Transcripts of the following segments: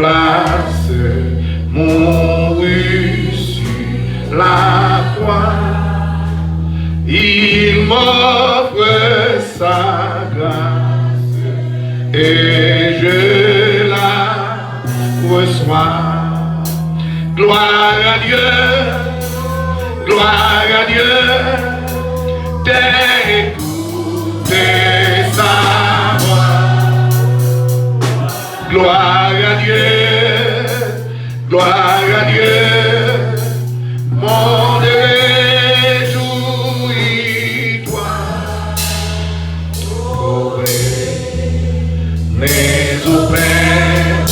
place, mourut sur la croix. Il m'offre sa grâce et je la reçois. Gloire à Dieu, gloire à Dieu, d'écouter sa voix. Gloire à Dieu, gloire à Dieu, mon réjouis-toi. Mais au Père,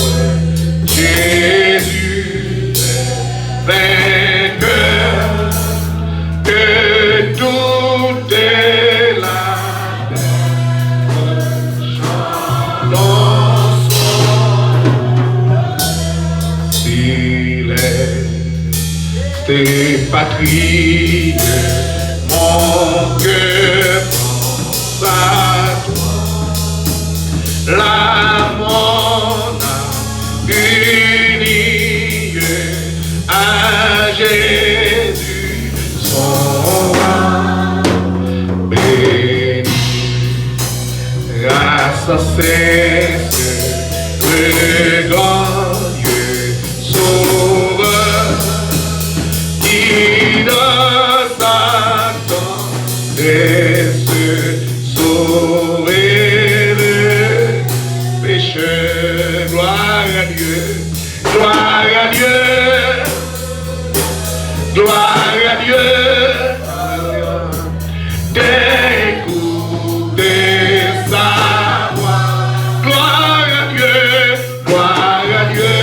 Jésus est vainqueur, que tout est là. Chantons son s'il est patrie, mon cœur pense à toi. La mon âme unie à Jésus, son roi béni. Grâce à cesse, le glorieux sauveur, qui de Satan et se sauver. Gloire à Dieu, gloire à Dieu, gloire à Dieu, d'écouter sa voix. Gloire à Dieu, gloire à Dieu,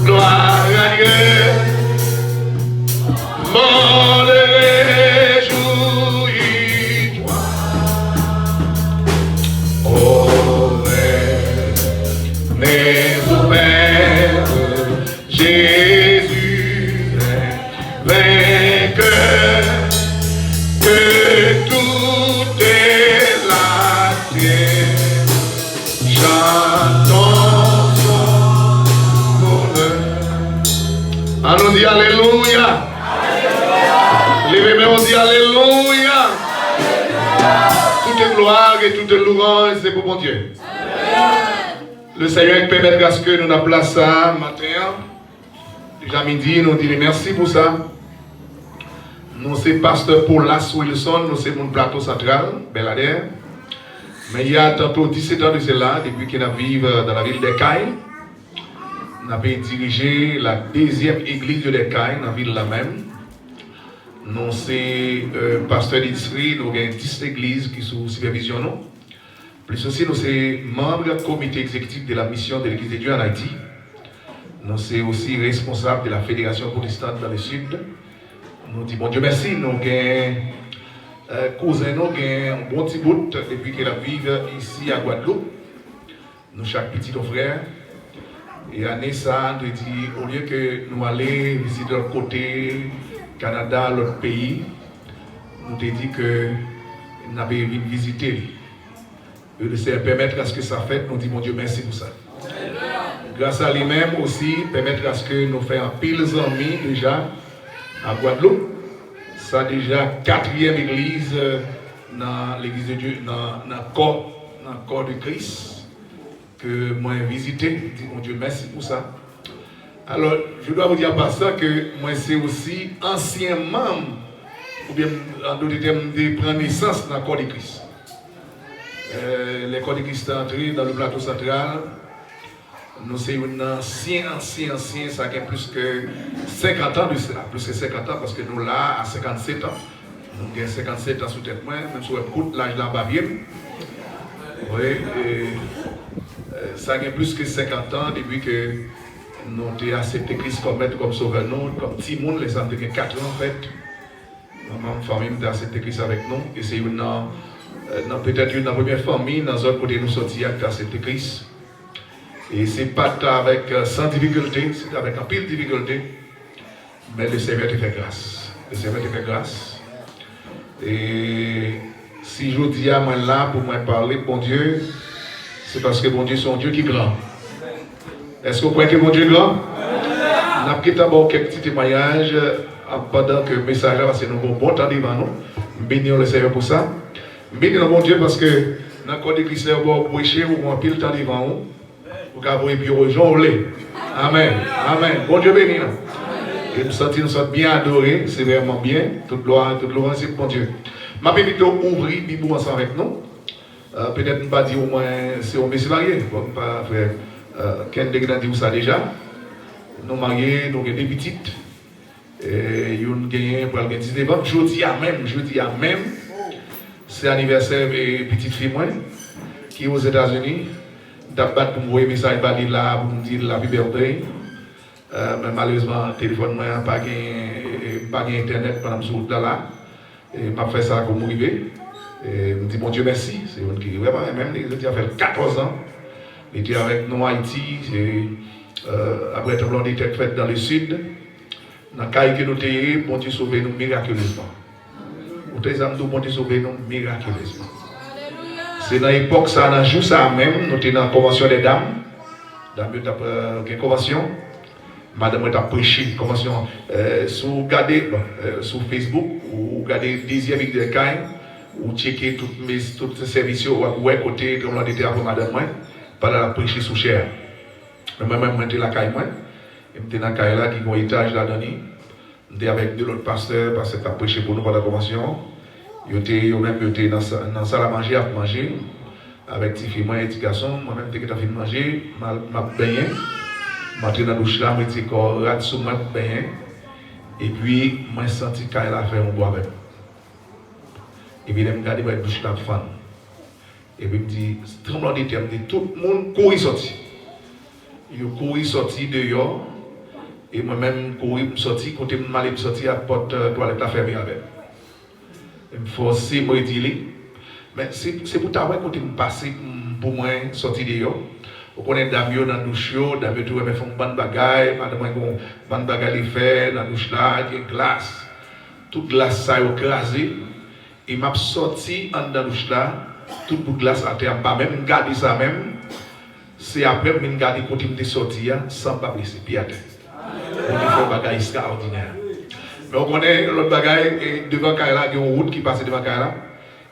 gloire à Dieu, mon réjouis-toi. Mais au Père, Jésus est vainqueur, que tout est la terre. Chantons son bonheur. Allons dire Alléluia. Levez-moi, on dit Alléluia. Toute gloire et toute louange, c'est pour mon Dieu. Le Seigneur permet grâce que nous avons place ça matin. Déjà midi, nous disons merci pour ça. Nous sommes pasteur Paulas Wilson, nous sommes mon plateau central, Bel-Ader. Mais il y a tantôt 17 ans de cela, depuis que nous vivons dans la ville d'Ekaï. Nous avons dirigé la deuxième église de l'Ekaï, dans la ville là même. Nous sommes pasteur du district, nous avons 10 églises qui sont supervision. Plus aussi, nous sommes membres du comité exécutif de la mission de l'Église de Dieu en Haïti. Nous sommes aussi responsables de la Fédération protestante dans le Sud. Nous disons, bon Dieu merci, nous avons cousin, nous avons un bon petit bout depuis qu'elle vivent ici à Guadeloupe. Nous, chaque petit frère. Et année ça, nous dit, au lieu que nous allions visiter l'autre côté, Canada, l'autre pays, nous avons dit que nous avons visité. Et le Seigneur permettre à ce que ça fait, nous disons mon Dieu merci pour ça. Grâce à lui-même aussi, permettre à ce que nous fassions un pile d'amis déjà à Guadeloupe. Ça déjà 4e église dans l'église de Dieu, dans le corps de Christ que moi j'ai visité. Je dis mon Dieu merci pour ça. Alors je dois vous dire par ça que moi c'est aussi ancien membre, ou bien en d'autres termes de prendre naissance dans le corps de Christ. L'école de Christ est entrée dans le plateau central. Nous sommes ancien, ça a plus que 50 ans de cela, plus que 50 ans parce que nous là à 57 ans. Nous avons 57 ans sous tête moi, même si on écoute l'âge là bas bien. Oui, ça a plus que 50 ans depuis que nous avons accepté Christ comme maître, comme sauveur, nous, comme petit monde, les hommes de 4 ans en fait. Ma famille a accepté Christ avec nous et c'est une peut-être une première famille dans un côté nous sortis à accepter Christ. Et c'est pas avec sans difficulté, c'est avec un pile de difficulté. Mais le Seigneur te fait grâce. Le Seigneur te fait grâce. Et si je dis à moi là pour moi parler, bon Dieu, c'est parce que bon Dieu c'est un Dieu qui est grand. Est-ce que vous croyez que mon Dieu est grand? On a pris d'abord quelques petits témoignages pendant que le message là, parce que nous avons bon temps devant nous. Bénir le Seigneur pour ça. Bénir mon Dieu parce que dans le corps de Christ, on va prêcher, on va pile temps devant nous. Pour qu'après, puis on va Amen. Amen. Bon Dieu béni. Et nous sommes bien adorés, c'est vraiment bien. Toute gloire, c'est pour Dieu. Ma plutôt ouvrir la Bible ensemble avec nous. Peut-être ne pas dire au moins c'est un monsieur marié. Pas frère Ken Degnan dit ça déjà. Nous mariés, nous avons des petites. Et nous avons gagné pour le 19 ans. Jeudi à même. C'est l'anniversaire de petite fille moi, qui est aux États-Unis. D'abord pour m'envoyer un message là pour me dire la liberté. Mais malheureusement, le téléphone n'a pas internet pendant ce jour là. Et m'a fait ça comme arrivé. Et me dit mon Dieu merci. C'est une qui vraiment même il a fait 14 ans. Il était avec nous en Haïti. Après le tremblement de terre fait dans le sud. Dans le cas que nous étions, bon Dieu sauvé nous miraculeusement. Au exemple, bon Dieu sauvé nous miraculeusement. C'est dans l'époque, ça, dans le jour ça même, nous étions dans la convention des dames. Dame, nous avons une convention. Madame a prêché une convention. Si vous regardez sur Facebook, ou regardez Désir avec des cailles, ou checker tous ces services, ou à côté, comme on dit après madame, pendant la prêcher sous chair. Moi-même, j'étais la caille, j'étais dans la caille là, qui a un étage là-dedans. J'étais avec deux autres pasteurs, parce que tu as prêché pour nous pendant la convention. Ils étaient dans la salle à manger, avec des filles, et des garçons. Moi-même, j'étais en train de manger, je baigné. Je suis dans la douche là, je suis rat sous moi baigné. Et puis, je senti qu'il a fait un bois avec. Et puis, je me regarde dans la douche là, fan. Et puis, je me dis, tremblement de terre, tout le monde court sorti. Il court sorti dehors. Et moi-même, cours sorti, quand je suis sorti à la porte toilette à fermer avec. Je me force, je me dis, mais c'est pour ta quand je suis passé pour moi sortir dehors. On connaît Damio dans la douche, Damio tout fait un bon bagage, madame un bon bagage fait dans la douche là, il y a une glace. Toute glace ça est écrasée. Et m'a sorti en dans la douche là, toute glace à terre, pas même garder ça même. C'est après que je garder quand je suis sorti sans pas blesser pied à terre. On fait un bagage extraordinaire. Mais on connaît l'autre bagage devant Kaila, il y a une route qui passe devant Kaila.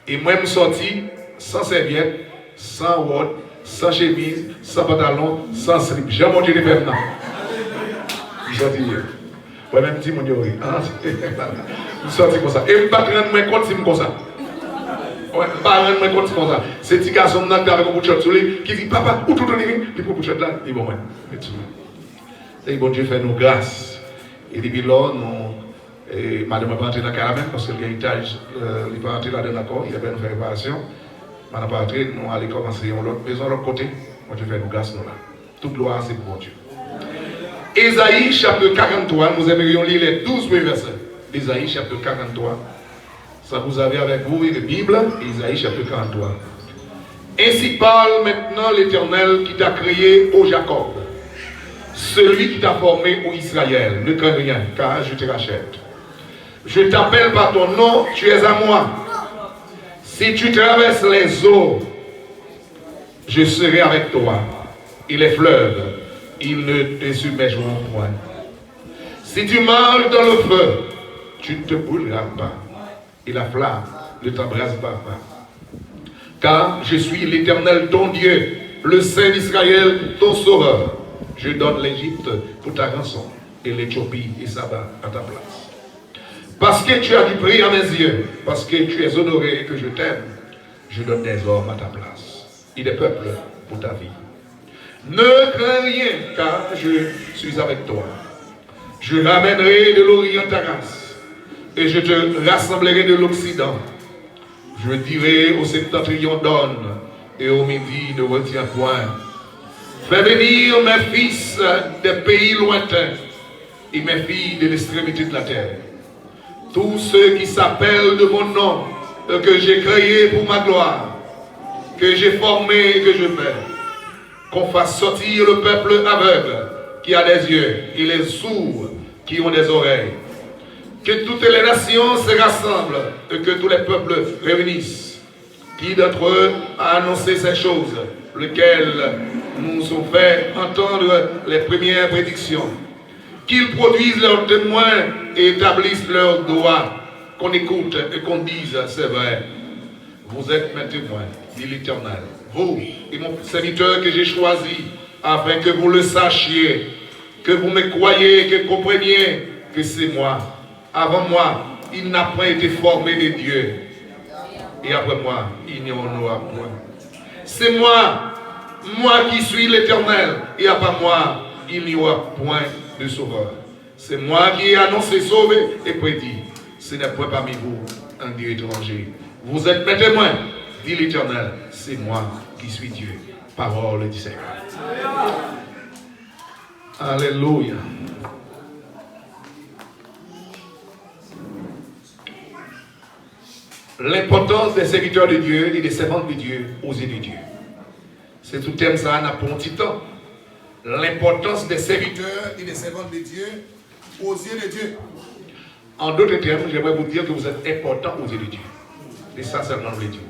Et moi je suis sorti sans serviette, sans word, sans chemise, sans pantalon, sans slip. J'ai mon Dieu de faire maintenant. Je suis sorti hier. Ouais, même si mon Dieu, je suis sorti comme ça. Et je ne vais pas rendre compte si je suis comme ça. Ouais, je ne vais pas rendre compte si je suis comme ça. C'est petit garçon avec un bout de shot sur lui qui dit papa, où tout le monde il prend bout de shot là, il va moi. Et bon Dieu fait nous grâce. Et depuis là, madame n'a pas entré dans le caramel parce que l'héritage, il n'est pas entré là-dedans d'accord, il y a bien une réparation. Madame n'a pas entré, nous allons commencer l'autre maison de l'autre côté. Bon Dieu fait nous grâce nous là. Toute gloire c'est pour Dieu. Ésaïe chapitre 43, nous aimerions lire les 12 versets. Ésaïe chapitre 43. Ça vous avez avec vous la Bible, Ésaïe chapitre 43. Ainsi parle maintenant l'Éternel qui t'a créé ô Jacob. Celui qui t'a formé ô Israël, ne crains rien, car je te rachète. Je t'appelle par ton nom, tu es à moi. Si tu traverses les eaux, je serai avec toi. Et les fleuves, ils ne te submergeront point. Si tu marches dans le feu, tu ne te brûleras pas. Et la flamme ne t'embrasera pas. Car je suis l'Éternel ton Dieu, le Saint d'Israël, ton sauveur. Je donne l'Égypte pour ta rançon et l'Éthiopie et Saba à ta place. Parce que tu as du prix à mes yeux, parce que tu es honoré et que je t'aime, je donne des hommes à ta place et des peuples pour ta vie. Ne crains rien, car je suis avec toi. Je ramènerai de l'Orient ta race, et je te rassemblerai de l'Occident. Je dirai au septentrion donne, et au midi ne retiens point. Fais venir mes fils des pays lointains, et mes filles de l'extrémité de la terre. Tous ceux qui s'appellent de mon nom, que j'ai créé pour ma gloire, que j'ai formé et que je mets. Qu'on fasse sortir le peuple aveugle qui a des yeux et les sourds qui ont des oreilles. Que toutes les nations se rassemblent et que tous les peuples réunissent. Qui d'entre eux a annoncé ces choses? Lequel nous ont fait entendre les premières prédictions. Qu'ils produisent leurs témoins et établissent leurs droits. Qu'on écoute et qu'on dise, c'est vrai. Vous êtes mes témoins, dit l'Éternel. Vous et mon serviteur que j'ai choisi, afin que vous le sachiez, que vous me croyez, que vous compreniez que c'est moi. Avant moi, il n'a pas été formé de Dieu. Et après moi, il n'y en aura point. C'est moi qui suis l'Éternel. Et après moi, il n'y aura point de sauveur. C'est moi qui ai annoncé, sauvé et prédit. Ce n'est point parmi vous un Dieu étranger. Vous êtes mes témoins, dit l'Éternel. C'est moi qui suis Dieu. Parole du Seigneur. Alléluia. L'importance des serviteurs de Dieu et des servantes de Dieu aux yeux de Dieu. C'est tout thème ça, on a pour un petit temps. L'importance des serviteurs et des servantes de Dieu aux yeux de Dieu. En d'autres termes, j'aimerais vous dire que vous êtes important aux yeux de Dieu. Et ça, seulement le Dieu.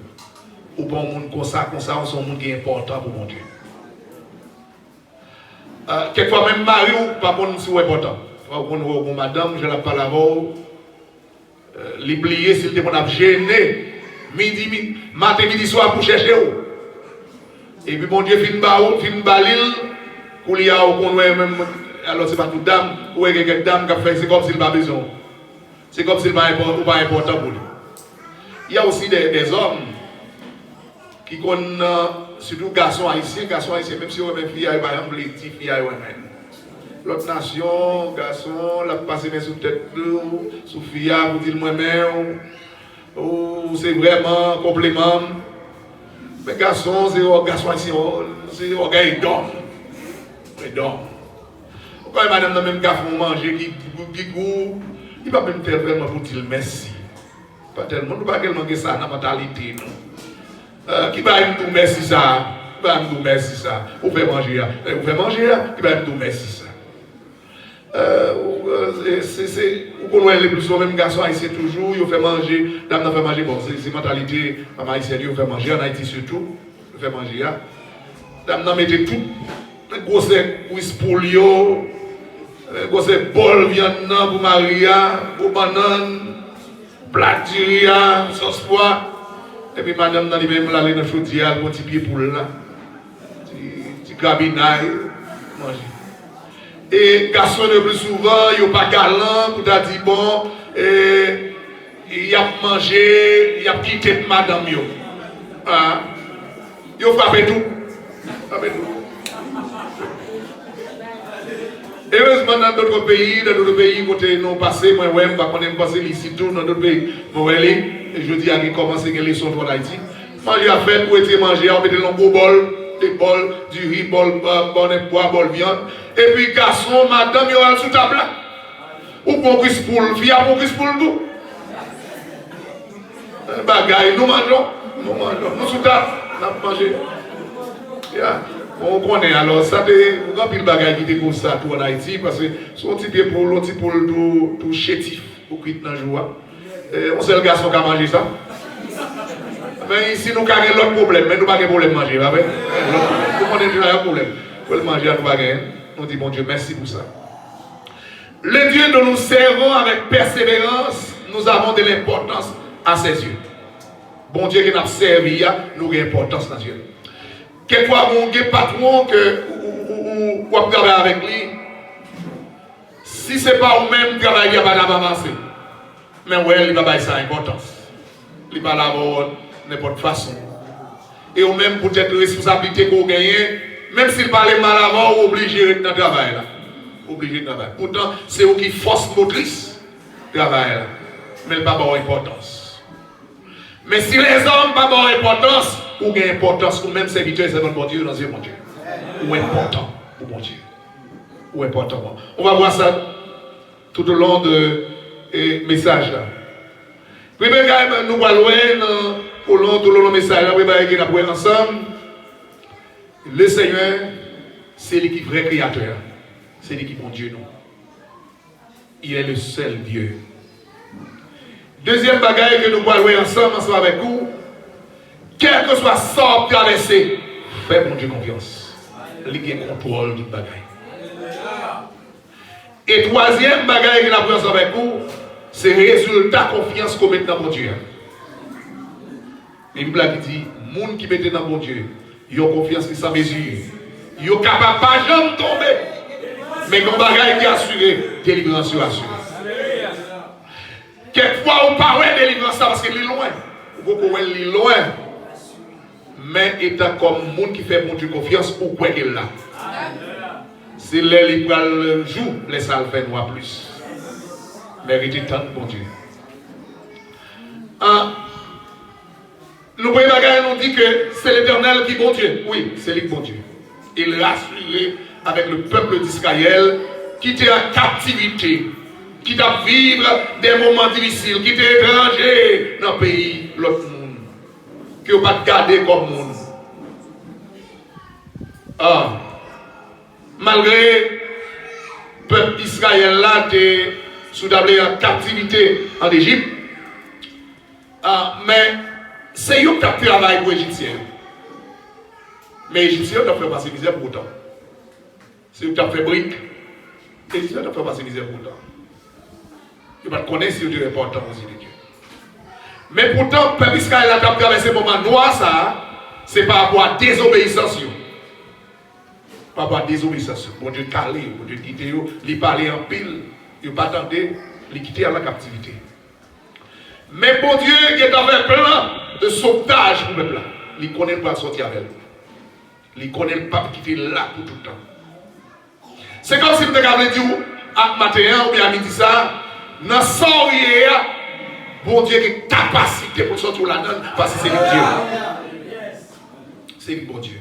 Ou pas un monde comme ça, on est un monde qui est important pour mon Dieu. Quelquefois, même mari ou pas bon, c'est important. Madame, je la parle avant. L'oublier s'il te mon gêné. Midi, matin, midi, soir pour chercher. Et puis, mon Dieu, fin balil. Pour y avoir même. Alors, c'est pas toute dame. Ou quelqu'un dame qui a fait, c'est comme s'il n'a pas besoin. C'est comme s'il n'est pas important pour lui. Il y a aussi des hommes qui connaissent, surtout garçons haïtiens, même si on est fille, par exemple, les petits filles, l'autre nation, garçon, la passe sous tête, sous fille, pour dire moi-même, ou c'est vraiment complément. Mais garçon, c'est un garçon haïtien, c'est un gars qui dort. Il dort. Quand madame n'a même qu'à manger, qui goûte, il va même faire vraiment pour dire merci. Pas tellement, nous pas tellement que ça dans la mentalité. Qui va me dire merci ça? Qui va me dire merci ça? Vous faites manger, vous faites manger, qui va me dire merci ça? Vous connaissez les plus souvent, même garçons haïtiens toujours, ils font manger, dame n'a fait manger, bon, c'est mentalité, en haïtien, ils font manger, en Haïti surtout, ils font manger. Dame n'a mis tout, gros cuisse pour lui, gros bol viande pour Maria, pour banane, plat de riz, sauce pois. Et puis madame n'a même là, dans le chaudière, un petit pied pour là, petit cabinaille, manger. Et garçon le plus souvent, il n'y a pas galant, pour t'a dit bon, il a mangé, il a quitté madame. Il a frappé tout. Heureusement, dans d'autres pays, côté non passé, moi, je ne vais pas passer ici tout, dans d'autres pays, je dis à qui commence à les leçons pour l'Haïti. Manger à faire pour être mangé, on met dans un beau bol, des bols, du riz, bol, pois, bol, viande. Et puis, garçon, madame, il y a sous table là. Ou pour cuisse poule, fille pour cuisse poule tout. Bagaille, nous mangeons, nous sous table, nous mangeons. On connaît alors ça, on a pile bagaille qui était comme ça tout en Haïti parce que son petit pour l'autre pour tout chétif pour quitter dans joie. On sait le garçon qui a mangé ça. Mais ici nous avons l'autre problème, mais nous n'avons pas de problème de manger, avec. Nous avons un problème. Pour le manger, nous n'avons pas. On dit bon Dieu, merci pour ça. Le Dieu dont nous servons avec persévérance, nous avons de l'importance à ses yeux. Bon Dieu qui nous a servi, nous avons de l'importance dans Dieu. Quelquefois, mon patron ou travailler avec lui, si ce n'est pas au même travail, il va pas avancer. Mais ouais, il va pas ça importance. Il va l'avoir de n'importe façon. Et au même peut-être responsabilité qu'on gagne, même s'il parle mal avant, obligé de travailler là. Obligé de travailler. Pourtant, c'est eux qui force motrice de travailler là. Mais il n'a pas d'importance. Mais si les hommes n'ont pas d'importance, ou gain importance pour même serviteur et servant de mon Dieu dans Dieu, mon Dieu. Ou important pour mon Dieu. Ou important. On va voir ça tout au long de message là. Puis nous allons tout le long du message là, nous allons voir ensemble. Le Seigneur, c'est lui qui est vrai créateur. C'est lui qui est bon Dieu, nous. Il est le seul Dieu. Deuxième bagaille que nous allons voir ensemble avec vous. Quel que soit sort traversé, fais mon Dieu confiance. il y a contrôle du bagaille. Et troisième bagaille que nous avons avec vous, c'est le résultat de confiance qu'on met dans mon Dieu. Une blague qui dit, les gens qui mettent dans mon Dieu, ils ont confiance qui sans mesure. Ils sont capables de pas jamais tomber. Mais quand bagaille qui assuré, délivrance est assurée. Quelquefois, on parle de délivrance parce qu'il est loin. Vous pouvez loin. Mais étant comme monde qui fait mon Dieu confiance, pourquoi il est là? C'est les libérales jour, les salles fait noir plus. Méritez tant de bon Dieu. Le premier bagage nous dit que c'est l'Éternel qui est bon Dieu. Oui, c'est lui qui est bon Dieu. Il rassuré avec le peuple d'Israël qui était en captivité, qui doit vivre des moments difficiles, qui était étranger dans le pays, l'autre monde, qui n'a pas gardé comme monde. Malgré le peuple d'Israël là, était sous en captivité en Égypte, mais c'est eux qui ont travaillé pour les Égyptiens. Mais les Égyptiens ont fait passer misère pour autant. C'est eux qui ont fait briques. Les Égyptiens ont fait passer misère pour autant. Ils ne connaissent pas si c'est important aux yeux de Dieu. Mais pourtant, le peuple d'Israël a traversé ce moment noir, ça, c'est par rapport à désobéissance. Par rapport à désobéissance. Bon Dieu calé, bon Dieu dit, il parlait en pile, il n'a pas tenté, il quitter à la captivité. Mais bon Dieu, il est dans un plan de sauvetage pour le peuple. Il connaît pas sortir avec lui. Il connaît pas quitter là pour tout le temps. C'est comme si vous avez dit à matin ou bien à midi ça, dans son bon Dieu qui a une capacité pour sortir là-dedans parce que c'est le Dieu. C'est le bon Dieu.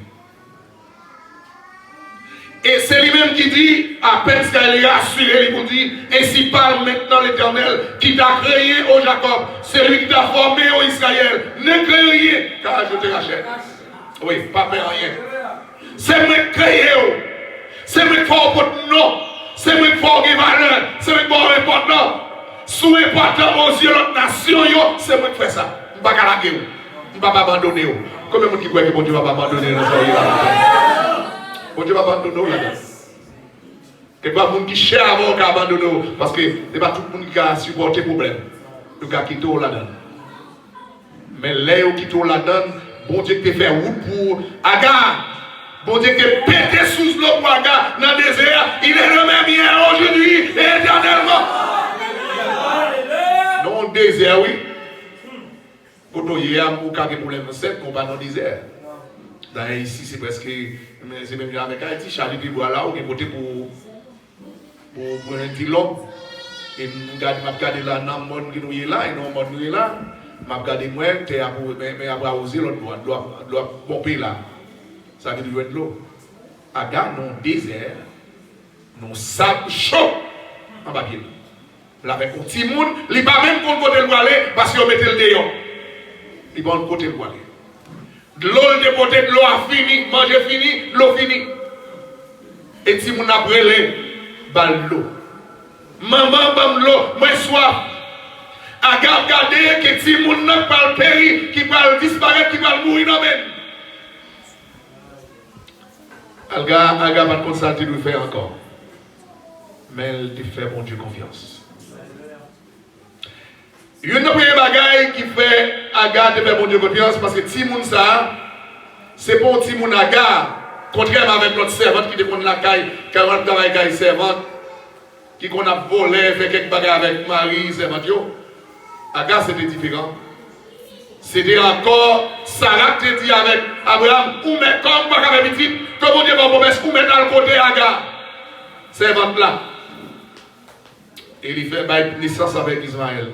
Et c'est lui-même qui dit, à peine qu'elle est assurée, il vous dit, ainsi parle maintenant l'Éternel qui t'a créé au Jacob, c'est lui qui t'a formé au Israël. Ne crée rien, car je te rachète. Oui, pas faire rien. C'est moi qui crée, c'est moi qui fais votre nom, c'est moi qui fais valeur, c'est moi qui fais important. Sous important aux yeux de l'autre nation, c'est moi qui fais ça. Je ne vais pas galaguer, je ne vais pas abandonner. Combien de gens qui croient que bon Dieu ne va pas abandonner dans ce pays-là? Bon Dieu va abandonner là-dedans. Quelquefois, les gens qui cherchent avant qu'abandonner, parce que ce n'est pas tout le monde qui a supporté le problème. Ils ont quitté là-dedans. Mais là, ils ont quitté là-dedans, bon Dieu qui fait route pour Agar. Bon Dieu qui pété sous l'eau pour Agar dans le désert. Il est le même hier, aujourd'hui et éternellement. Dans le désert, oui. Quand on y a un problème, c'est qu'on va dans le désert. D'ailleurs, ici, c'est presque. C'est même avec Haïti, Charlie de bois là, on est voté pour un petit l'homme. Et je regarde là, dans le monde qui nous est là, et dans le monde qui nous est là. Je regarde moi, mais après oser l'autre doit pomper là. Ça veut dire de l'eau. Aga, dans le désert, dans le sable chaud, en bas de là, avec un petit monde, il n'est pas même contre côté le aller parce qu'il mettait le dehors. Il va de côté le aller. De l'eau de côté de l'eau a fini, manger fini, l'eau fini. Et si mon a brûlé, bal l'eau. Maman bam l'eau, moi soif. A regarder que si mon n'a pas le péri, qui va disparaître, qui va mourir dans même. Alga va te constater de faire encore. Mais elle te fait mon Dieu confiance. Il y a une première bagaille qui fait Agar de faire mon Dieu confiance parce que Timoun ça, c'est pour Timoun Agar, contrairement avec notre servante qui dépend de la caille, qui a un travail avec servante, qui qu'on a volé, fait quelques bagailles avec Marie, servante. Agar c'était différent. C'était encore Sarah qui dit avec Abraham, ou met comme pas avec petit, que mon Dieu va promesse, ou met dans le côté Agar, servante là. Et il fait naissance avec Ismaël.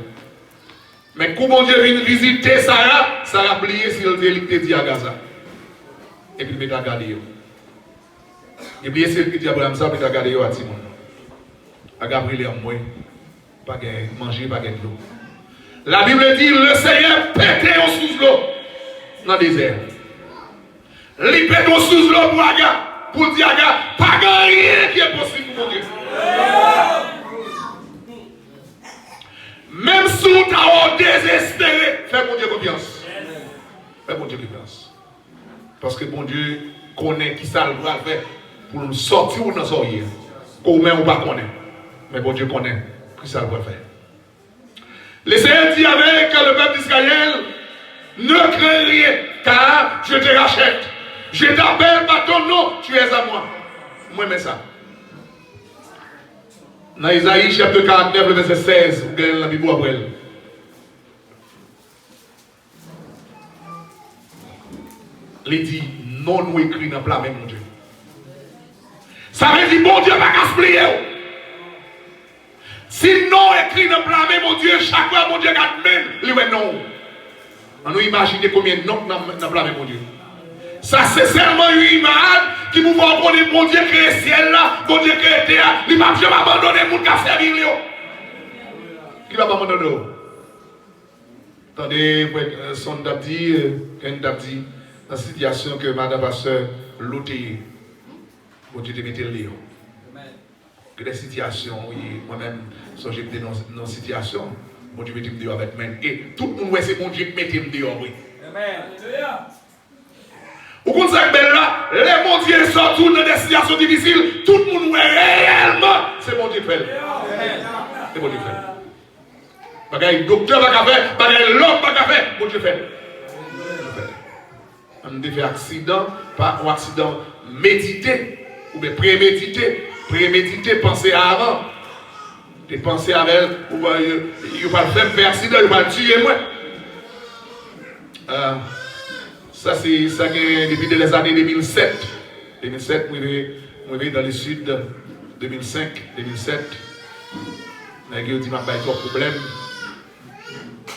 Mais quand mon Dieu vient visiter Sarah, Sarah a plié sur le délit dit à Gaza. Et puis il met à garder. Il a plié sur le dit à Abraham, ça, il met à garder à Timon. À Gabriel en moins. Pas de manger, pas de l'eau. La Bible dit le Seigneur pète sous l'eau dans le désert. Il pète sous l'eau pour Agar. Pour dire à Agar, pas rien qui est possible pour mon Dieu. Même si tu as désespéré, fais mon Dieu confiance. Fais mon Dieu confiance. Parce que mon Dieu connaît qui ça le doit faire pour nous sortir ou nous sortir. Qu'on met ou pas connaît. Mais bon Dieu connaît. Qu'est-ce que ça va faire? Le Seigneur dit avec le peuple d'Israël, ne crains rien, car je te rachète. Je t'appelle par ton nom, tu es à moi. Moi, mais ça. Dans Isaïe, chapitre 49, le verset 16, vous gagnez la Bible après elle. Il dit, non nous écrit dans le plat, mon Dieu. Ça veut dire, bon Dieu, pas qu'à se plier. Si non écrit dans le plat, mon Dieu, chaque fois, mon Dieu, garde même, il dit non. On nous imagine combien de noms dans le plat, mon Dieu. Ça, c'est seulement une image qui nous va prendre, mon Dieu, créer le ciel là, mon Dieu, créer la terre. Il ne va jamais abandonner le monde qui a servi. Qui va abandonner? Attendez, son d'abdi, dans la situation que Madame Pasteur l'outil, mon Dieu te mette le lion. Que des situations, oui, moi-même, si j'ai été dans une situation, mon Dieu mette me dehors avec même. Et tout le monde, c'est mon Dieu qui mette me dehors, oui. Amen. Vous comprenez que là, les mon Dieu sortent dans des situations difficiles, tout le monde réellement, c'est mon Dieu qui fait. C'est mon Dieu qui fait. Bagaille docteur va faire, bagaille l'homme va faire, mon Dieu fait. On fait accident, pas un accident médité, ou bien prémédité. Prémédité, penser avant. De penser avec, ou il va faire accident, il va tuer moi. Ça, c'est ça depuis les années 2007. 2007, moi, je vais dans le sud, 2005, 2007. Je dis, je n'ai trop de problèmes.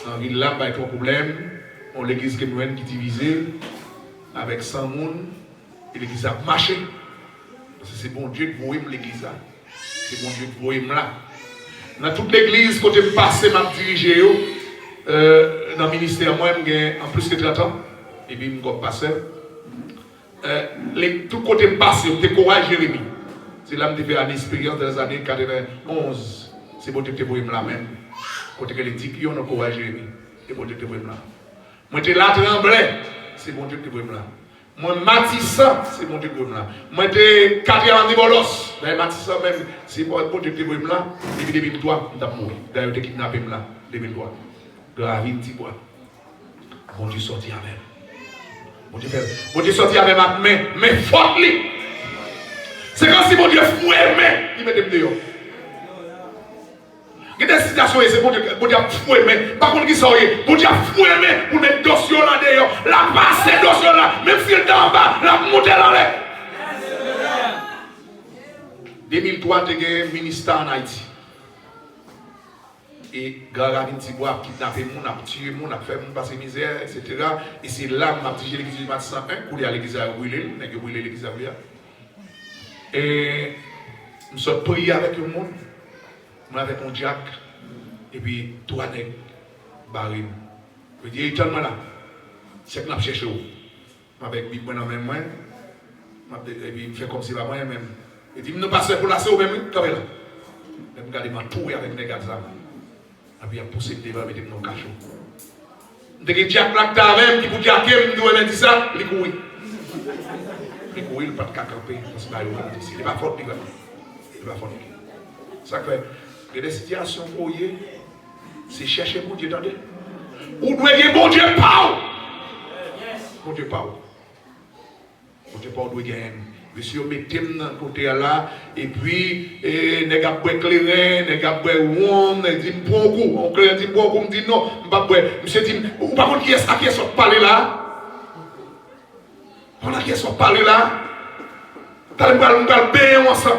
Dans la ville là, il y a trop de problèmes. On l'église qui est divisée avec 100 personnes. Et l'église a marché. Parce que c'est bon Dieu qui voit l'église là. C'est bon Dieu qui voit là. Dans toute l'église, quand je passe, je dirige dans le ministère, moi, en plus que 30 ans. Et puis, je passe. Tout côté je passe, je courage Jérémie. C'est là que je fais une expérience dans les années 91. C'est bon Dieu qui voit là même. Quand je dis que je courage Jérémie. C'est bon Dieu qui voit là. Moi, je suis là tremblé. C'est bon Dieu qui voit là. Moi, Matissa, c'est mon Dieu qui là. Moi, j'étais 4e en Bolos. D'ailleurs, Matissa même, c'est mon Dieu qui là. Depuis 2003, je suis mort. D'ailleurs, je suis kidnappé là, 2003. Gravine, petit bois. Mon Dieu sorti avec. Mon Dieu sorti avec ma main, mais forte. C'est comme si mon Dieu fouet, mais il mettait dehors. Il y a des situations, c'est bon Dieu fouet, mais par contre, qui sort, bon Dieu fouet, mais pour mettre dossier là dehors, la passe dossier là, même si elle est en bas, la monter là l'air. 2003, tu as un ministère en Haïti. Et Garavine Tibois a kidnappé mon, a tué mon, a fait mon passer misère, etc. Et c'est là que je suis l'église du Mat 101, pour aller à l'église à brûler, je brûler l'église à brûler. Et je suis prié avec le monde, avec mon Jack, et puis tout avec Barim. Je dis, étonne-moi là, c'est que je cherche où. Avec Big Ben en même main, et puis il fait comme si pas moi-même. Il dit, nous passons pour la sauce même, comme là. Je regarde ma tout avec mes gars. Et puis il a poussé le devant, il m'a mis dans le cachot. Dès que Jack là, qui pour Jack, il doit dire ça, il couille. Il couille, il ne peut pas camper, parce qu'il n'est pas fort, il n'est pas fort. Ça fait, il y a des situations où c'est chercher pour Dieu, attendez. Ou doit dire, bon Dieu, parle. Bon Dieu, parle. Bon Dieu, parle, doit gagner. Monsieur, mettez-moi dans le côté là, et puis, les gars, éclairé, les gars, on dit, bon coup, on dit, bon coup, on dit non, monsieur dit, ou par contre, qui est-ce qui est parlé là? On a qui est parlé là? T'as le bras, bien ensemble.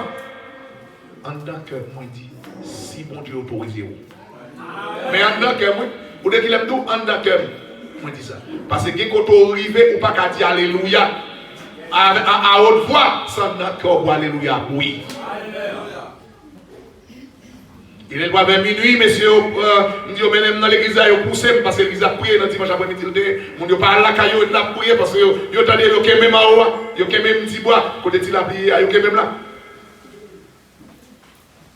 En tant que moi, dit, si bon Dieu autorise vous. Mais en tant que moi, vous dites qu'il aime tout, en tant que moi, dit ça. Parce que quand on arrive, ou pas qu'à dire Alléluia. À haute voix, sans d'accord, alléluia, oui. Il est vers minuit, monsieur, nous sommes dans l'église, nous poussé parce que l'église a prié dans dimanche après-midi. Nous ne parlons pas de la caillou, nous avons prié parce que nous avons dit que même à haut, nous avons même petit bois, côté de la prière, nous avons même là.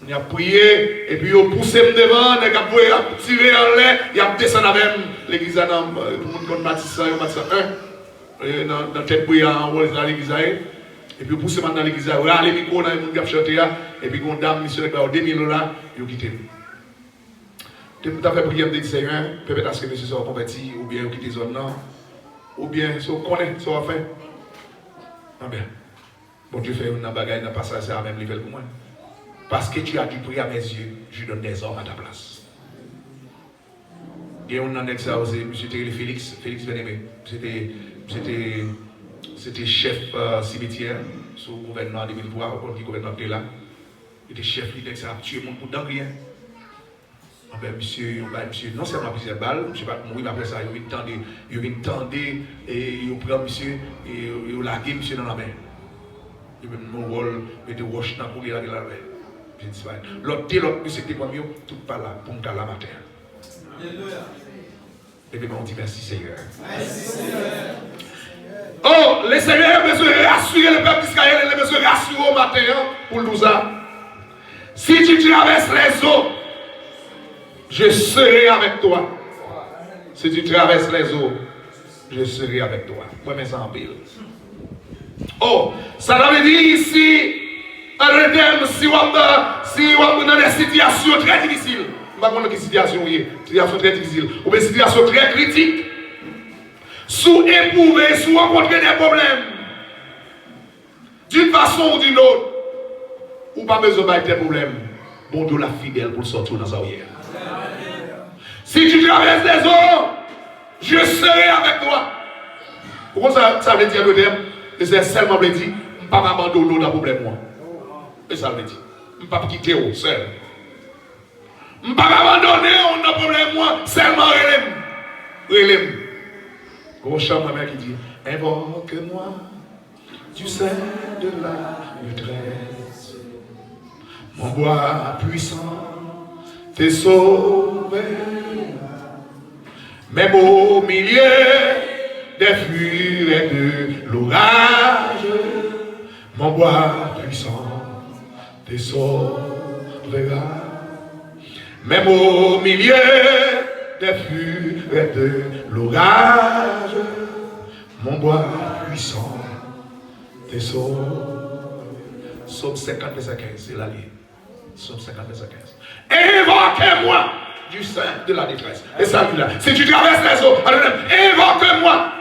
Nous avons prié, et puis nous avons poussé devant, nous avons tiré en l'air, nous avons descendu avec l'église dans le monde comme Matissan, Matissan 1. Dans tête bouillante en haut dans l'église Et puis pour ce moment dans l'église, allez micro dans les gens qui chanter et puis une dame monsieur avec 2000 $, ils ont quitté. Tu as fait prière de Seigneur, peut-être parce que monsieur soit converti ou bien quitter zone là ou bien si on connaît ce qu'on fait. Ah bien. Bon Dieu fait une bagaille dans passage c'est à même niveau pour moi. Parce que tu as dû prier à mes yeux, je donne des hommes à ta place. Et on en a ça aussi, M. Félix Bien-Aimé. C'était chef cimetière sous le gouvernement de 2003, quand le gouvernement était là. Il était chef, il était tué mon coup dans rien. Monsieur, non seulement plusieurs balles, je ne sais pas mourir, mais après ça, il vient tendre et il prend monsieur et il lague monsieur dans la main. Il met mon rôle, il met roche dans pour il lague la main. Je ne sais pas. L'autre monsieur était comme tout par là, pour me caler la matin. Et puis on dit merci Seigneur. Merci Seigneur. Oh, le Seigneur a besoin de rassurer le peuple d'Israël, il a besoin de rassurer au matin pour nous. Si tu traverses les eaux, je serai avec toi. Si tu traverses les eaux, je serai avec toi. Moi, mes amis. Oh, ça veut dire ici, si on est dans des situations très difficiles, je ne sais pas quelle situation très difficile, ou une situation très critique, sous éprouver, sous rencontrer des problèmes, d'une façon ou d'une autre, ou pas besoin de tes problèmes, bon Dieu la fidèle pour sortir dans sa vie. Si tu traverses les eaux, je serai avec toi. Pourquoi ça veut dire le terme? C'est seulement veut dire, je ne vais pas m'abandonner dans le problème. Et ça veut dire, je ne vais pas quitter au seul. Je ne vais pas m'abandonner dans le problème, seulement relève. Gros chambre qui dit, invoque-moi, tu sais de la détresse. Mon bois puissant t'es sauvé. Même au milieu des furies et de l'orage, mon bois puissant te sauvera. Même au milieu des furies et de l'orage, mon bois puissant te sauvera. Psaume 50, verset 15, c'est la ligne. Psaume 50, verset 15. Invoquez-moi du sein de la détresse. Et ça, là. Si tu traverses les eaux, invoque-moi.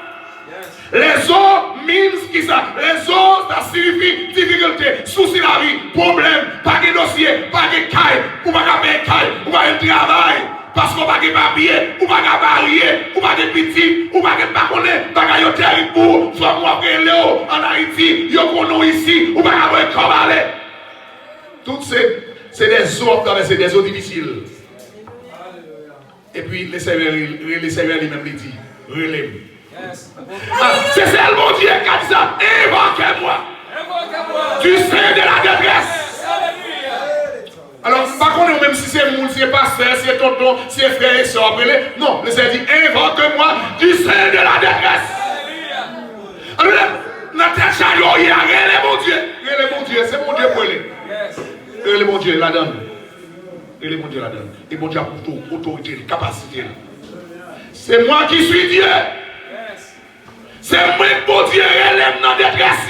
Les eaux, means qui ça? Les eaux, ça signifie difficulté, souci la vie, problème, pas de dossier, pas de caille, ou pas de caille, ou pas de travail, parce qu'on pas de papier, ou pas de barrière, ou pas de petit, ou pas de baconnet, pas de terrible pour, soit moi qui Léo en Haïti, yo kono ici, ou pas de commander. Toutes c'est des eaux, c'est des eaux difficiles. Et puis, les Seigneurs lui-même lui dit, relève. C'est celle mon Dieu qui a dit ça. Invoquez-moi. Du sein de la détresse. Alors, pas qu'on est même si c'est moun, si c'est pasteur, si c'est tonton, si c'est frère et soeur. Non, le Seigneur dit, invoque-moi du sein de la détresse. Alors, notre tête chariot, il y a relève mon Dieu. Relève mon Dieu, c'est mon Dieu pour lui. Relève mon Dieu, la donne. Et le bon Dieu la donne. Et bon Dieu a pour autorité, capacité. C'est moi qui suis Dieu. C'est moi qui bon Dieu relève dans la détresse.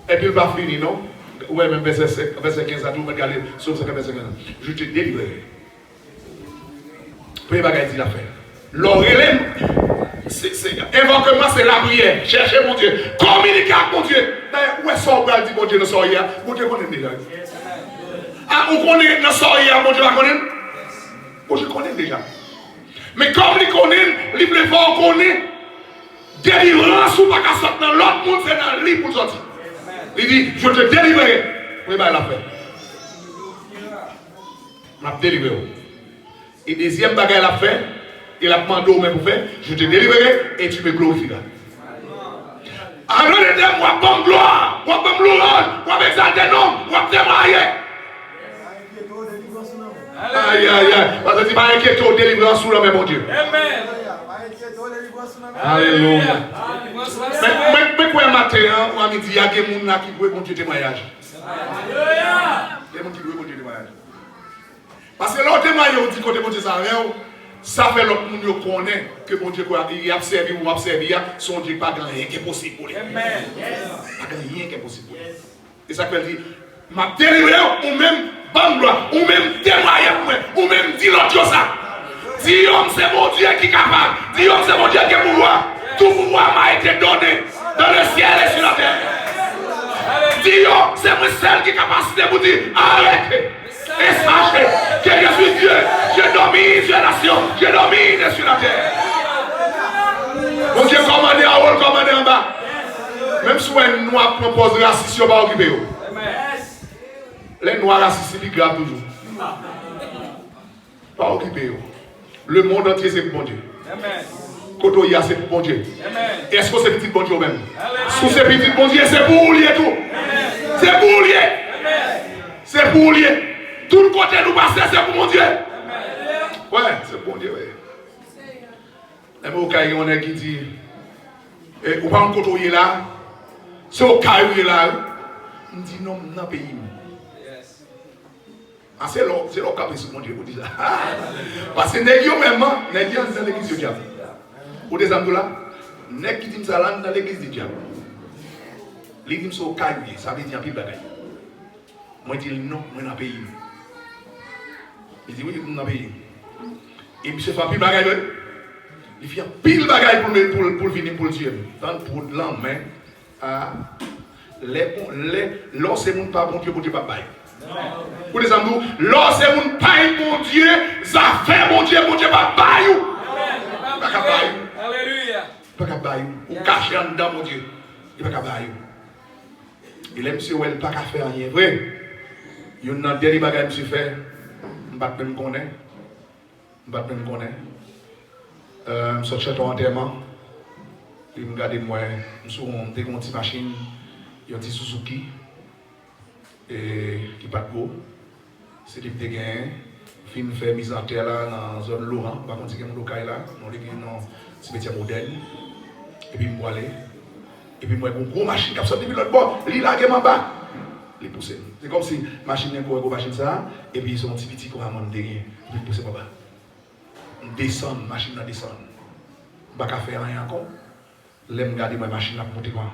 Et puis il va finir, non? Ouais, même verset 15 à tout, regardez, sauf ce que verset 15. Je te délivrerai. Premier bagage dit l'affaire. L'orélème, invoque-moi, c'est la prière. Cherchez mon Dieu. Communiquez avec mon Dieu. D'ailleurs, où est-ce qu'on va dire mon Dieu ne sort hier? Mon Dieu connaît déjà. Ah, on connaît dans ça hier, mon Dieu la connaît? Bon, je connais déjà. Mais comme il connaît, il peut fort connaît. Délivrance ou pas qu'à sortir dans l'autre monde, c'est dans le lit pour sortir. Il dit, je te délivrerai. Oui, ben, il a fait. Je vais te délivrer. Et deuxième bagage, il a fait. Il a demandé au même pour faire. Je te délivrerai et tu me glorifieras. Alors, il dit, moi, bonne gloire, moi, bonne gloire, moi, exalter non, moi, témoigner. Aïe, aïe, aïe. Parce que tu vas inquiéter au délivrance sous l'homme, mon Dieu. Amen. Alléluia. Mais quoi, matin, ou à midi, il y a des gens qui veulent mon Dieu témoignage. Alléluia. Il y a des gens qui veulent mon Dieu témoignage. Parce que l'autre témoignage, on dit que mon Dieu, ça rien. ça fait l'autre monde connaît que bon Dieu il a servi ou a servi, son Dieu pas rien qui est possible pour lui. Amen. Pas rien qui est possible pour lui. Et ça veut dire, m'a délivré ou même ban gloire, ou même témoigner pour moi, ou même dire l'autre ça. Dis homme c'est mon Dieu qui est capable, dis homme c'est mon Dieu qui est pouvoir. Tout pouvoir m'a été donné dans le ciel et sur la terre. Dis homme c'est moi seul qui est capacité pour dire arrêtez. Et sachez que je suis Dieu, je domine sur la nation, je domine sur la terre. Mon Dieu commandé en haut, commandé en bas. Même si un noir propose racisme, il ne va pas occuper. Les noirs racistes, ils gravent toujours. Pas occuper. Le monde entier, c'est pour bon Dieu. Quand il y a, c'est pour bon Dieu. Est-ce que c'est petit bon Dieu même? Si c'est petit bon Dieu, c'est pour lier tout. C'est pour lier. C'est pour lier. Tout le côté nous passer, c'est pour mon Dieu. Ouais, c'est pour mon Dieu. Mais au cas où on est qui dit, ou pas un côté là, c'est au cas où il est là, on dit non, non, pays. Ah, c'est là qu'après ce mon Dieu vous dit ça. Parce que les gens même, les gens dans l'église du diable. Ou des amis là, les qui disent ça là dans l'église du diable. Les gens sont au cas où ça veut dire un peu de bagaille. Moi je dis non, moi n'a pays. Il dit oui, vous n'avez pas. Et puis, c'est pas pile bagaille. Il fait pile bagaille pour venir pour le Dieu. Tant pour l'homme, l'or c'est mon pas bon Dieu, pour Dieu pas bail. Pour les amis, l'or c'est mon pas bon Dieu, ça fait mon Dieu pas bail. Pas qu'à bail. Alléluia. Pas qu'à bail. Ou caché en dedans mon Dieu. Il pas qu'à bail. Il aime si elle pas qu'à faire rien. Vrai. Il y a un dernier bagaille monsieur fait. Je ne connais pas. Je suis sorti en enterrement. Je regarde moi, je suis une petite machine, une petite Suzuki, et qui pas de go. C'est des petits gains. Je fais mise en terre là, dans la zone Laurent. Par contre, il y a un local là, dans le cimetière moderne. Et puis, je vais aller. Et puis, moi, j'ai une grosse machine qui sorti depuis l'autre bord. Il est là, en bas. Les pousser. C'est comme si la machine est une machine ça, et puis ils sont un petit qu'on a derrière, puis ils poussent pas bas. On descend, la machine a descend. On ne va pas faire rien encore. Là, je regarde ma machine à monter quoi.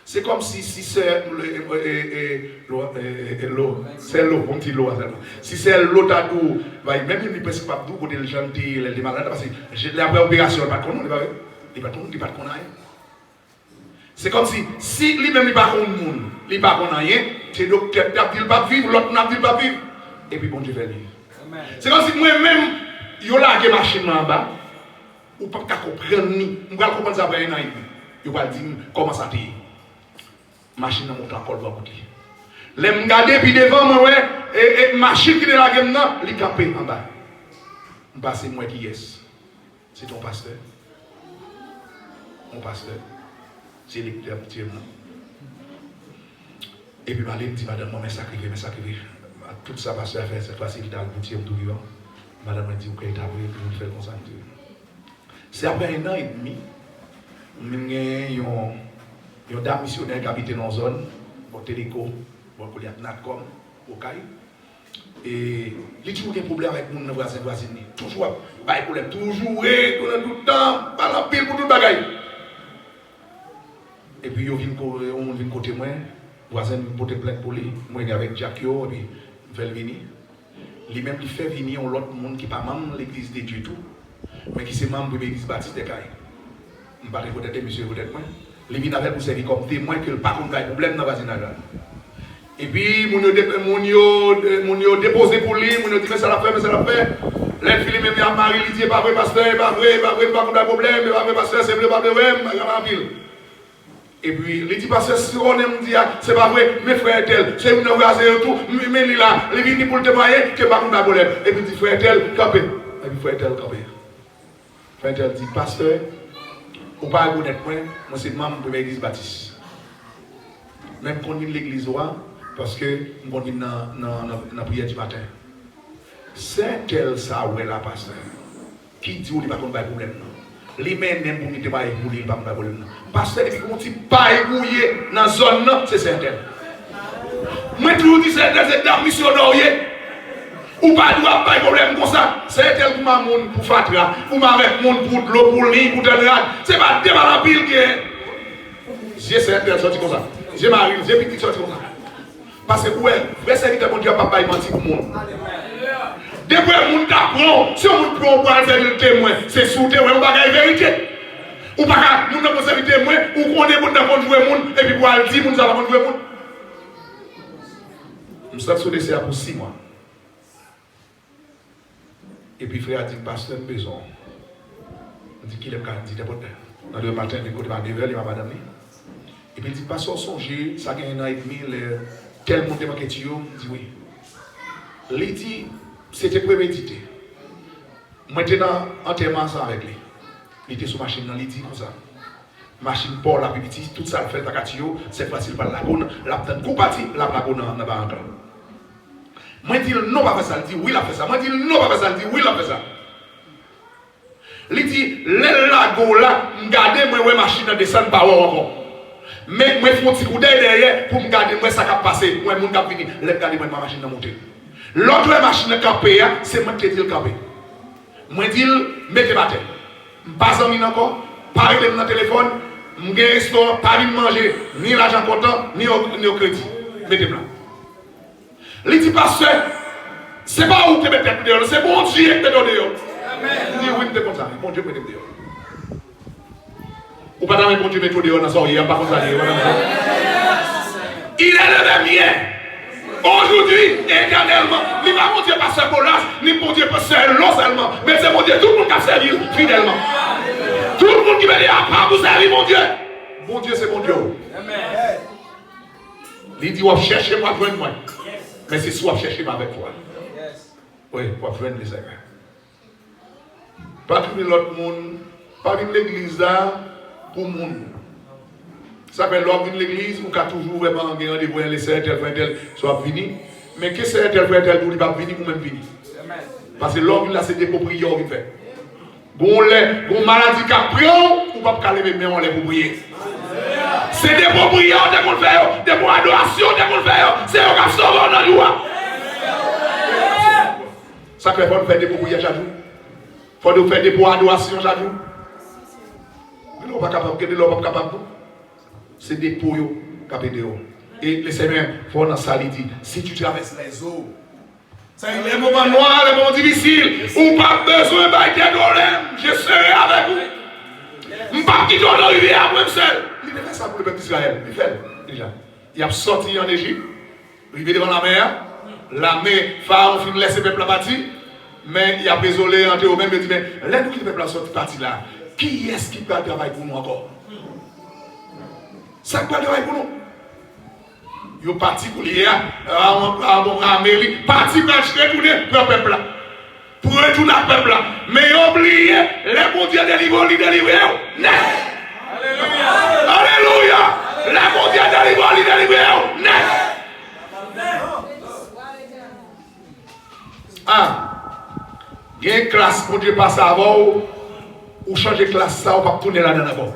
C'est comme si c'est l'eau, c'est l'eau, mon petit l'eau. Si c'est l'eau à tout, même il ne peut pas tout côté le gentil, les malades, parce que j'ai la opération, pas qu'on il pas qu'on a. C'est comme si lui-même il pas contre monde, il pas contre rien, c'est docteur qui n'a pas vivre, l'autre n'a pas vivre, et puis bon Dieu fait vivre. C'est comme si moi-même, yo la que machine en bas, ou pas comprendre ni, on va comprendre ça après un an, il va dire comment ça t'est. Machine monte encore va côté. Les regarder puis devant moi et machine qui est là maintenant, il campé en bas. Bah c'est moi qui est. C'est ton pasteur. Mon pasteur. C'est l'électeur petit moi. Et puis je dit madame moi mais sacrifier. Tout ça pasteur a fait cette fois-ci il a petit tout vivant. Madame m'a dit OK, tu as vu pour nous faire comme ça. C'est après un an et demi, j'ai un dame missionnaire qui habite dans la zone, au Téléco, au Natcom, au Caille. Et il y a toujours des problèmes avec mon voisin. Toujours pas de problème, toujours, tout le temps, pas la pile pour tout le bagaille. Et puis on vient côté moi, voisin me porte plainte pour lui, moi avec Jacquio, et puis il fait venir. Lui-même il fait venir l'autre monde qui n'est pas membre de l'église de Dieu tout, mais qui est membre de l'église baptiste de Caille. Je ne sais pas peut-être monsieur, peut-être moi. Il vient avec pour servir comme témoin que pas qu'on a de problème dans le voisinage. Et puis, mon déposé pour lui, mon dit mais ça l'a fait, mais ça l'a fait. Les filles même à Marie, il dit pas vrai, pasteur, pas vrai, pas qu'on a de problème, pas vrai, pasteur, c'est vrai, pas vrai, pas vrai. Et puis, il dit pasteur, si on aime dire, c'est pas vrai, mes frères tel, c'est une voisin et tout, mais il là, il vient pour le témoigner que pas qu'on a de problème. Et puis, il dit frère tel, campé. Et puis, frère tel, campé. Frère tel dit pasteur, ou pas connaître moi, moi c'est membre de l'église baptiste. Même quand on est l'église, parce que on est dans la prière du matin. C'est tel ça où est la pasteur. Qui dit qu'il n'y a pas de problème. Lui-même pour mettre pas pour lui, il n'y a pas de problème. Pasteur, il dit qu'il pas ébouillé dans la zone, c'est certain. Moi, toujours dis c'est des dames missionnaires. Ou pas de problème comme ça. C'est tel que ma monde pour Fatra, ou ma avec monde pour l'eau, pour l'île, pour Delrad. C'est pas de débat la pile qui est. J'ai cette sorti comme ça. J'ai Marie, j'ai petit sorti comme ça. Parce que, ouais, vrai serviteur, mon Dieu, papa, il mentit pour le monde. Depuis que le monde t'apprend, si on prend pour faire le témoin, c'est sous témoin, on va gagner la vérité. Ou pas que nous n'avons pas servir témoin, ou qu'on est bon dans jouer le monde, et puis pour aller dire, nous avons joué le monde. Nous sommes sur le CA pour 6 mois. Et puis frère a dit, pasteur, une maison. On dit qu'il est dit d'abord. Dans le matin, il est à 9h, il m'a madame. Et puis il dit, pasteur, songez, ça gagne un an et demi, tel monde de marketing, il dit oui. Il dit, c'était prémédité. Maintenant, enterrement avec lui. Il était sur machine, il dit comme ça. Machine pour la petite, tout ça, fait la c'est facile par la lagune, la petite coupe partie, la lagune n'a pas encore. Moi, je dis non, pas faire ça. Il dit oui, il a fait ça. Moi, je dis non, pas faire ça. Il dit oui, il a fait ça. Il dit, les lagos là, regardez, moi, la machine descend par encore. Mais moi, je fais un petit coup d'œil derrière pour me garder, moi, ça va passer. Moi, je vais venir, je vais garder ma machine à monter. L'autre machine à camper, c'est moi qui dis le camper. Moi, je dis, mettez ma tête. Je ne passe pas encore, parlez dans le téléphone, je ne vais pas manger, ni l'argent comptant, ni au crédit. Mettez-moi. Il dit, pasteur, c'est pas où tu mets tête dehors, c'est bon Dieu qui te donne dehors. Il dit, oui, tu es comme ça, bon Dieu me donne dehors. Ou pas dans le bon Dieu me donne dehors, il n'y a pas comme ça. Il est le mien. Aujourd'hui, éternellement, ni pas mon Dieu pasteur Bolas, ni mon Dieu pasteur non seulement, mais c'est mon Dieu, tout le monde qui a servi fidèlement. Tout le monde qui veut dire, à part vous servir mon Dieu. Bon Dieu, c'est mon Dieu. Il dit, on cherche moi, joindre moi. Mais c'est soit chercher avec toi. Oui, pour faire les amis. Pas tout l'autre monde, pas venir l'église là pour le monde. Ça fait l'homme de l'église ou qu'à toujours vraiment gagner rendez-vous les sœurs tel frère tel soit fini. Mais que c'est tel frère tel pour lui pas venir ou même venir. Parce que l'homme là c'est des propriétaires qui fait. Bon maladie qui a pris ou pas caler mais on les propriétaires. C'est des propriétaires de qu'on fait, des pour adoration de qu'on fait, c'est eux qui sauvent dans nous. Ça fait faut faire des propriétaires chaque jour. Faut faire des pour adoration chaque jour. Mais nous pas capable de l'homme pas capable. C'est des pour eux qui dehors. Et les semaines, faut dans ça dit, si tu traverses les eaux, c'est les moments noirs, les moments difficiles, ou pas besoin de problème, je serai avec vous. Je ne vais pas quitter la rivière moi seul. Il fait ça pour le peuple d'Israël. Il fait déjà. Il a sorti en Égypte, il est devant la mer. La mer, Pharaon finit de laisser le peuple partir. Mais il a désolé entre eux-mêmes et dit, mais laisse-nous que le peuple sorti parti là. Qui est-ce qui peut travailler pour nous encore? Ça peut travailler pour nous. Ils sont partis pour l'IA, à Amélie, partis pour acheter pour le peuple là. Pour retourner au peuple là. Mais oubliez, les bons dieux délivrent, ils délivrent. Alléluia. Alléluia. Les bons dieux délivrent, ils délivrent. Ah. Il y a une classe pour Dieu passe avant ou changer de classe ça, on va tourner là-dedans d'abord.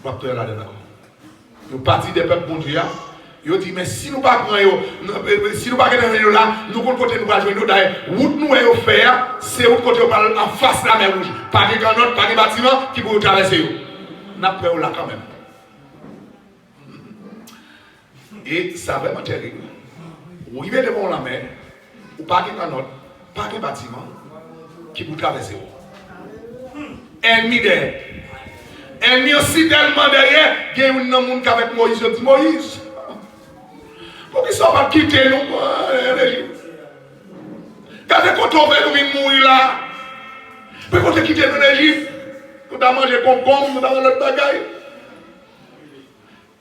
On va tourner là-dedans. Nous partons des peuples bon Dieu. Ils dit mais si nous ne pas si nous pas là, nous côté nous va jouer nous d'ailleurs route nous est offert, c'est autre côté en face la mer rouge. Pas de canot, pas de bâtiment qui peut traverser. N'a pas là quand même. Et ça va vraiment terrible. Vous arrivez devant la mer, ou pas de canot, pas de bâtiment qui peut traverser. Ennemi derrière. Ennemi aussi tellement derrière, il y a un monde avec Moïse, il dit Moïse. Pour qu'ils ne soient pas quittés, nous, quand on veut nous mourir là, puis quand on quitte l'Égypte, nous avons mangé concombre, nous avons notre bagaille.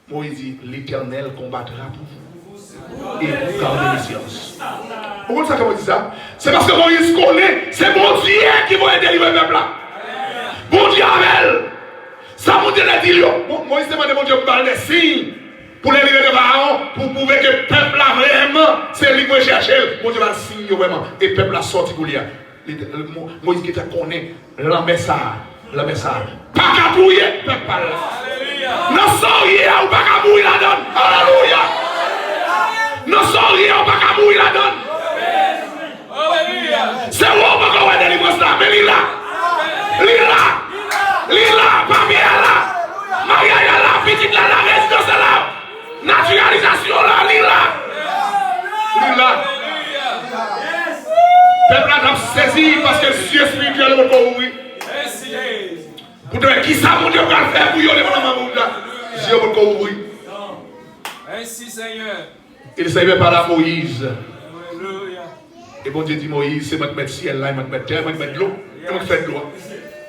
Moïse dit, l'Éternel combattra pour vous. Et vous gardez les sciences. Pourquoi ça dit ça? C'est parce que Moïse connaît, c'est mon Dieu qui va aider le peuple là. Bon Dieu avec. Ça mon Dieu l'a dit, Moïse demande mon Dieu pour parler des signes. Pour les livrer de Pharaon, pour prouver que le peuple là vraiment, c'est lui qui va chercher. Mon Dieu va le signer vraiment. Et le peuple a sorti pour lui. Moïse qui connaît l'ambassade. Pas qu'à bouiller, le peuple là. Non, sans rien, ou pas qu'à bouiller la donne. Alléluia. Non, sans rien, ou pas qu'à bouiller la donne. qui ça mon Dieu va faire pour y aller dans ma monde là. Dieu va ouvrir. Merci Seigneur. Il savait par là Moïse. Alléluia. Et bon Dieu dit Moïse, c'est moi qui mets ciel là, moi qui mets terre, moi qui mets de l'eau, et moi qui fais de l'eau.